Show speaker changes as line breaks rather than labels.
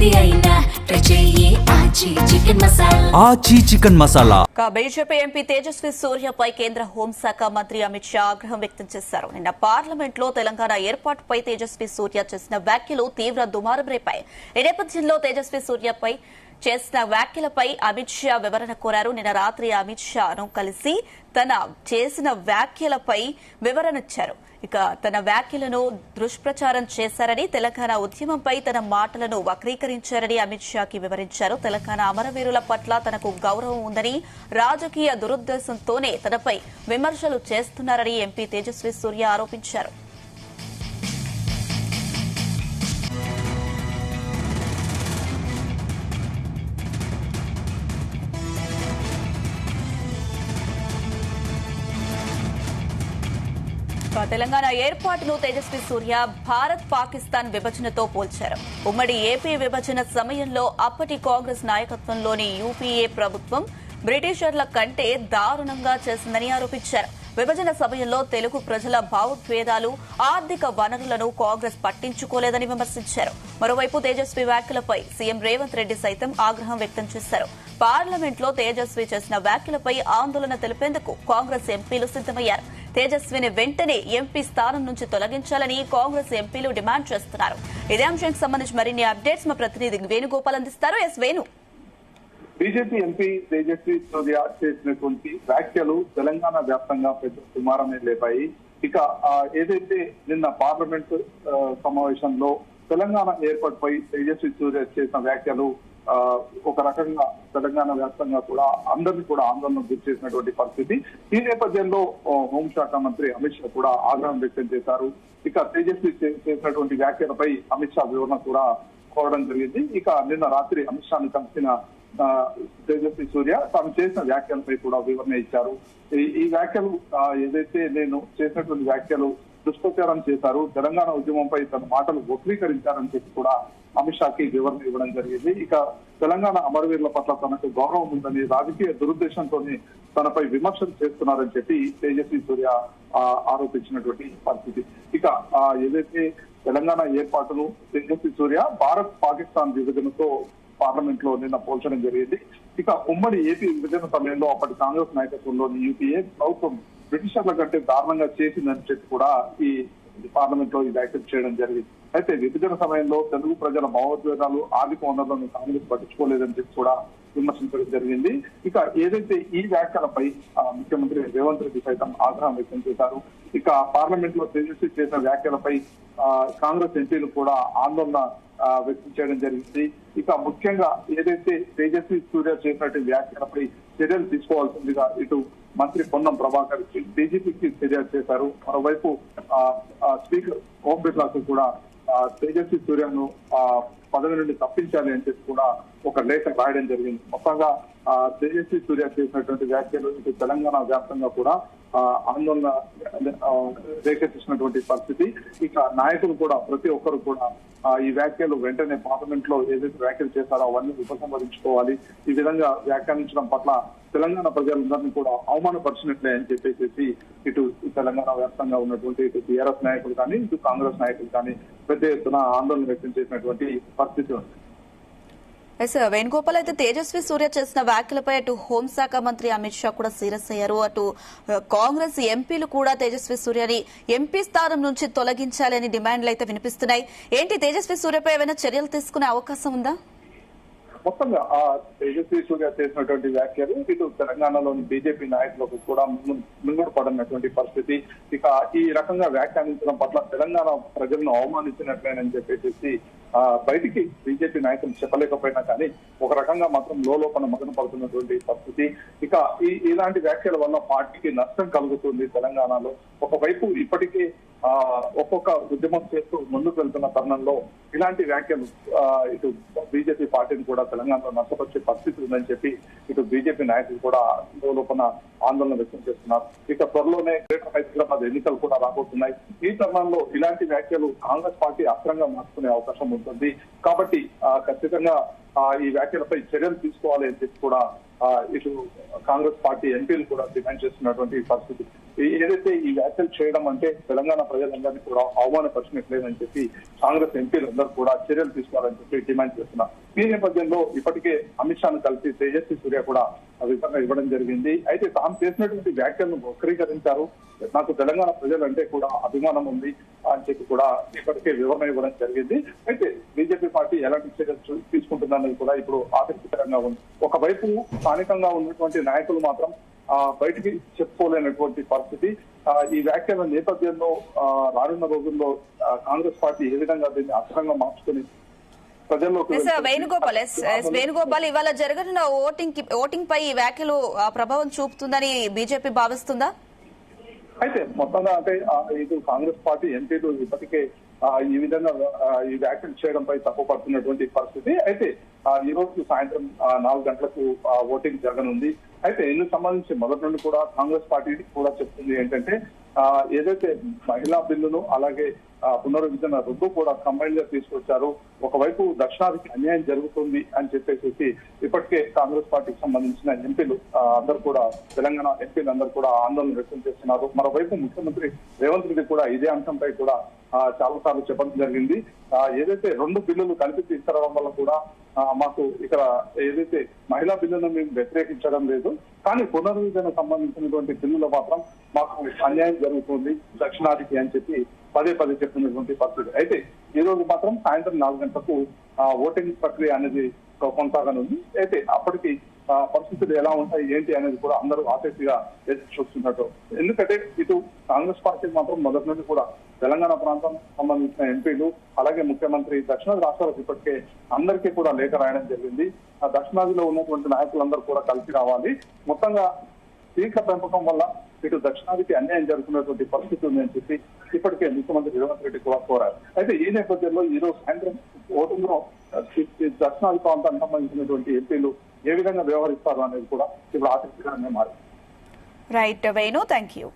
ఆచి chicken masala.
BJP MP Tejasvi సూర్యపై కేంద్ర హోంశాఖ మంత్రి అమిత్ షా ఆగ్రహం వ్యక్తం చేశారు. నిన్న పార్లమెంట్ లో తెలంగాణ ఏర్పాటుపై తేజస్వి సూర్య చేసిన వ్యాఖ్యలు తీవ్ర దుమారం రేపాయి. ఈ నేపథ్యంలో తేజస్వి సూర్యపై చేసిన వ్యాఖ్యలపై అమిత్ షా వివరణ కోరారు. నిన్న రాత్రి అమిత్ షాను కలిసి తన చేసిన వ్యాఖ్యలపై వివరణిచ్చారు. ఇక తన వ్యాఖ్యలను దుష్ప్రచారం చేశారని, తెలంగాణ ఉద్యమంపై తన మాటలను వక్రీకరించారని అమిత్ షాకి వివరించారు. తెలంగాణ అమరవీరుల పట్ల తనకు గౌరవం ఉందని, రాజకీయ దురుద్దేశంతోనే తనపై విమర్శలు చేస్తున్నారని ఎంపీ తేజస్వి సూర్య ఆరోపించారు. తెలంగాణ ఏర్పాటును తేజస్వి సూర్య భారత్ పాకిస్తాన్ విభజనతో పోల్చారు. ఉమ్మడి ఏపీ విభజన సమయంలో అప్పటి కాంగ్రెస్ నాయకత్వంలోని యూపీఏ ప్రభుత్వం బ్రిటిషర్ల కంటే దారుణంగా చేసిందని ఆరోపించారు. విభజన సమయంలో తెలుగు ప్రజల భావోద్వేదాలు, ఆర్థిక వనరులను కాంగ్రెస్ పట్టించుకోలేదని విమర్శించారు. మరోవైపు తేజస్వి వ్యాఖ్యలపై సీఎం రేవంత్ రెడ్డి సైతం ఆగ్రహం వ్యక్తం చేశారు. పార్లమెంట్లో తేజస్వి చేసిన వ్యాఖ్యలపై ఆందోళన తెలిపేందుకు కాంగ్రెస్ ఎంపీలు సిద్దమయ్యారు. తేజస్విని వెంటనే ఎంపీ స్థానం నుంచి తొలగించాలని కాంగ్రెస్ ఎంపీలు డిమాండ్ చేస్తున్నారు. ఇదే అంశానికి సంబంధించి మరిన్ని అప్డేట్స్ మా ప్రతినిధి వేణుగోపాల్ అందిస్తారు. S Venu.
BJP MP Tejasvi Surya చేసినటువంటి వ్యాఖ్యలు తెలంగాణ వ్యాప్తంగా పెద్ద దుమారమే లేపాయి. ఇక ఏదైతే నిన్న పార్లమెంట్ సమావేశంలో తెలంగాణ ఏర్పాటుపై తేజస్వి సూర్య చేసిన వ్యాఖ్యలు ఒక రకంగా తెలంగాణ వ్యాప్తంగా కూడా అందరినీ కూడా ఆందోళన గురి చేసినటువంటి పరిస్థితి. ఈ నేపథ్యంలో హోంశాఖ మంత్రి అమిత్ షా కూడా ఆగ్రహం వ్యక్తం చేశారు. ఇక తేజస్వి చేసినటువంటి వ్యాఖ్యలపై అమిత్ షా వివరణ కూడా కోరడం జరిగింది. ఇక నిన్న రాత్రి అమిత్ షాను కలిసిన తేజస్వి సూర్య తాను చేసిన వ్యాఖ్యలపై కూడా వివరణ ఇచ్చారు. ఈ వ్యాఖ్యలు ఏదైతే నేను చేసినటువంటి వ్యాఖ్యలు దుష్ప్రచారం చేశారు, తెలంగాణ ఉద్యమంపై తన మాటలు వక్రీకరించారని చెప్పి కూడా అమిత్ షాకి వివరణ ఇవ్వడం జరిగింది. ఇక తెలంగాణ అమరవీరుల పట్ల తనకు గౌరవం ఉందని, రాజకీయ దురుద్దేశంతోనే తనపై విమర్శలు చేస్తున్నారని చెప్పి తేజస్వి సూర్య ఆరోపించినటువంటి పరిస్థితి. ఇక ఏదైతే తెలంగాణ ఏర్పాటును తేజస్వి సూర్య భారత్ పాకిస్తాన్ విభజనతో పార్లమెంట్ లో నిన్న పోల్చడం జరిగింది. ఇక ఉమ్మడి ఏపీ విభజన సమయంలో అప్పటి కాంగ్రెస్ నాయకత్వంలోని యూపీఏ ప్రభుత్వం బ్రిటిషర్ల కంటే దారుణంగా చేసిందని చెప్పి కూడా ఈ పార్లమెంట్ లో ఈ వ్యాఖ్యలు చేయడం జరిగింది. అయితే విభజన సమయంలో తెలుగు ప్రజల భావోద్వేగాలు, ఆర్థిక వనరులను కాంగ్రెస్ పట్టించుకోలేదని చెప్పి కూడా విమర్శించడం జరిగింది. ఇక ఏదైతే ఈ వ్యాఖ్యలపై ముఖ్యమంత్రి రేవంత్ రెడ్డి సైతం ఆగ్రహం వ్యక్తం చేశారు. ఇక పార్లమెంట్ లో తేజస్వి చేసిన వ్యాఖ్యలపై కాంగ్రెస్ ఎంపీలు కూడా ఆందోళన వ్యక్తం చేయడం జరిగింది. ఇక ముఖ్యంగా ఏదైతే తేజస్వి సూర్య చేసినట్టు వ్యాఖ్యలపై చర్యలు తీసుకోవాల్సిందిగా ఇటు మంత్రి పొన్నం ప్రభాకర్ బీజేపీకి ఫిర్యాదు చేశారు. మరోవైపు స్పీకర్ ఓం బిర్లాకు కూడా తేజస్వి సూర్యను పదవి నుండి తప్పించాలి అని చెప్పి కూడా ఒక లేఖ రాయడం జరిగింది. మొత్తంగా తేజస్వి సూర్య చేసినటువంటి వ్యాఖ్యలు ఇటు తెలంగాణ వ్యాప్తంగా కూడా ఆందోళన రేకెత్తించినటువంటి పరిస్థితి. ఇక నాయకులు కూడా ప్రతి ఒక్కరు కూడా ఈ వ్యాఖ్యలు వెంటనే పార్లమెంట్ లో ఏదైతే వ్యాఖ్యలు చేశారో అవన్నీ ఉపసంహరించుకోవాలి. ఈ విధంగా వ్యాఖ్యానించడం పట్ల తెలంగాణ ప్రజలందరినీ కూడా అవమానపరిచినట్లే అని చెప్పేసి ఇటు తెలంగాణ వ్యాప్తంగా ఉన్నటువంటి ఇటు టీఆర్ఎస్ నాయకులు కానీ, ఇటు కాంగ్రెస్ నాయకులు కానీ పెద్ద ఎత్తున ఆందోళన వ్యక్తం చేసినటువంటి పరిస్థితి ఉంది.
వేణుగోపాల్, అయితే తేజస్వి సూర్య చేసిన వ్యాఖ్యలపై అటు హోంశాఖ మంత్రి అమిత్ షా కూడా సీరియస్ అయ్యారు. అటు కాంగ్రెస్ ఎంపీలు కూడా తేజస్వి సూర్యని ఎంపీ స్థానం నుంచి తొలగించాలని డిమాండ్లు అయితే వినిపిస్తున్నాయి. ఏంటి తేజస్వి సూర్యపై ఏమైనా చర్యలు తీసుకునే అవకాశం ఉందా?
మొత్తంగా తేజస్వి సూర్య చేసినటువంటి వ్యాఖ్యలు ఇటు తెలంగాణలోని బీజేపీ నాయకులకు కూడా మింగుడు పడినటువంటి పరిస్థితి. ఇక ఈ రకంగా వ్యాఖ్యానించడం పట్ల తెలంగాణ ప్రజలను అవమానించినట్లేనని చెప్పేసి బయటికి బీజేపీ నాయకులు చెప్పలేకపోయినా కానీ ఒక రకంగా మాత్రం లోపల మగన పడుతున్నటువంటి పరిస్థితి. ఇక ఇలాంటి వ్యాఖ్యల వల్ల పార్టీకి నష్టం కలుగుతుంది. తెలంగాణలో ఒకవైపు ఇప్పటికే ఒక్కొక్క ఉద్యమం చేస్తూ ముందుకు వెళ్తున్న తరుణంలో ఇలాంటి వ్యాఖ్యలు ఇటు బీజేపీ పార్టీని కూడా తెలంగాణలో నష్టపరిచే పరిస్థితి ఉందని చెప్పి ఇటు బీజేపీ నాయకులు కూడా లోపల ఆందోళన వ్యక్తం చేస్తున్నారు. ఇక త్వరలోనే గ్రేటర్ హైదరాబాద్ ఎన్నికలు కూడా రాబోతున్నాయి. ఈ తరుణంలో ఇలాంటి వ్యాఖ్యలు కాంగ్రెస్ పార్టీ అస్త్రంగా మార్చుకునే అవకాశం ఉంటుంది. కాబట్టి ఖచ్చితంగా ఈ వ్యాఖ్యలపై చర్యలు తీసుకోవాలి అని చెప్పి కూడా ఇటు కాంగ్రెస్ పార్టీ ఎంపీలు కూడా డిమాండ్ చేస్తున్నటువంటి పరిస్థితి. ఏదైతే ఈ వ్యాఖ్యలు చేయడం అంటే తెలంగాణ ప్రజలందరినీ కూడా అవమానపరిచినట్లేదని చెప్పి కాంగ్రెస్ ఎంపీలందరూ కూడా చర్యలు తీసుకోవాలని చెప్పి డిమాండ్ చేస్తున్నారు. ఈ నేపథ్యంలో ఇప్పటికే అమిత్ షాను కలిసి తేజస్వి సూర్య కూడా వివరణ ఇవ్వడం జరిగింది. అయితే తాము చేసినటువంటి వ్యాఖ్యలను వక్రీకరించారు, నాకు తెలంగాణ ప్రజలంటే కూడా అభిమానం ఉంది అని చెప్పి కూడా ఇప్పటికే వివరణ ఇవ్వడం జరిగింది. అయితే బీజేపీ పార్టీ ఎలాంటి చర్యలు తీసుకుంటుందన్నది కూడా ఇప్పుడు ఆసక్తికరంగా ఉంది. ఒకవైపు స్థానికంగా ఉన్నటువంటి నాయకులు మాత్రం బయటికి చెప్పుకోలేనటువంటి పరిస్థితి. ఈ వ్యాఖ్యల నేపథ్యంలో రానున్న రోజుల్లో కాంగ్రెస్ పార్టీ ఏ విధంగా దీన్ని అస్త్రంగా మార్చుకుని ప్రజల్లోకి
వేణుగోపాల్ ఇవాళ జరగనున్న ఓటింగ్ పై ఈ వ్యాఖ్యలు ప్రభావం చూపుతుందని బీజేపీ భావిస్తుందా?
అయితే మొత్తంగా అంటే ఇది కాంగ్రెస్ పార్టీ ఎంపీలు ఇప్పటికే ఈ విధంగా ఈ వ్యాఖ్యలు చేయడంపై తప్పుపడుతున్నటువంటి పరిస్థితి. అయితే ఈ రోజు సాయంత్రం 4 గంటలకు ఓటింగ్ జరగనుంది. అయితే ఇందుకు సంబంధించి మొదటి నుండి కూడా కాంగ్రెస్ పార్టీ కూడా చెప్తుంది ఏంటంటే ఏదైతే మహిళా బిల్లును అలాగే పునర్విభజన రెండు కూడా కంబైన్ గా తీసుకొచ్చారు, ఒకవైపు దక్షిణాదికి అన్యాయం జరుగుతుంది అని చెప్పేసి ఇప్పటికే కాంగ్రెస్ పార్టీకి సంబంధించిన ఎంపీలు అందరూ కూడా తెలంగాణ ఎంపీలు అందరూ కూడా ఆందోళన వ్యక్తం చేస్తున్నారు. మరోవైపు ముఖ్యమంత్రి రేవంత్ రెడ్డి కూడా ఇదే అంశంపై కూడా చాలా సార్లు చెప్పడం జరిగింది. ఏదైతే 2 బిల్లులు కలిపి తీసుకురావడం వల్ల కూడా మాకు ఇక్కడ ఏదైతే మహిళా బిల్లును మేము వ్యతిరేకించడం లేదు, కానీ పునర్విభజన సంబంధించినటువంటి బిల్లులో మాత్రం మాకు అన్యాయం జరుగుతుంది దక్షిణాదికి అని చెప్పి పదే చెప్పినటువంటి పరిస్థితి. అయితే ఈ రోజు మాత్రం సాయంత్రం 4 గంటలకు ఓటింగ్ ప్రక్రియ అనేది కొనసాగనుంది. అయితే అప్పటికి పరిస్థితులు ఎలా ఉంటాయి ఏంటి అనేది కూడా అందరూ ఆసక్తిగా ఎదురు చూస్తున్నట్టు. ఎందుకంటే ఇటు కాంగ్రెస్ పార్టీ మాత్రం మొదటి నుండి కూడా తెలంగాణ ప్రాంతం సంబంధించిన ఎంపీలు అలాగే ముఖ్యమంత్రి దక్షిణాది రాష్ట్రాలకు ఇప్పటికే అందరికీ కూడా లేఖ రాయడం జరిగింది. ఆ దక్షిణాదిలో ఉన్నటువంటి నాయకులందరూ కూడా కలిసి రావాలి, మొత్తంగా సీట్ల పెంపకం వల్ల ఇటు దక్షిణాదికి అన్యాయం జరుగుతున్నటువంటి పరిస్థితి ఉందని చెప్పి ఇప్పటికే ముఖ్యమంత్రి రేవంత్ రెడ్డి కూడా కోరారు. అయితే ఈ నేపథ్యంలో ఈ రోజు సాయంత్రం ఓటింగ్ లో దక్షిణాది ప్రాంతానికి సంబంధించినటువంటి ఎంపీలు ఏ విధంగా వ్యవహరిస్తారు అనేది కూడా ఇప్పుడు ఆసక్తికరంగా మారింది.
Right Venu, thank you.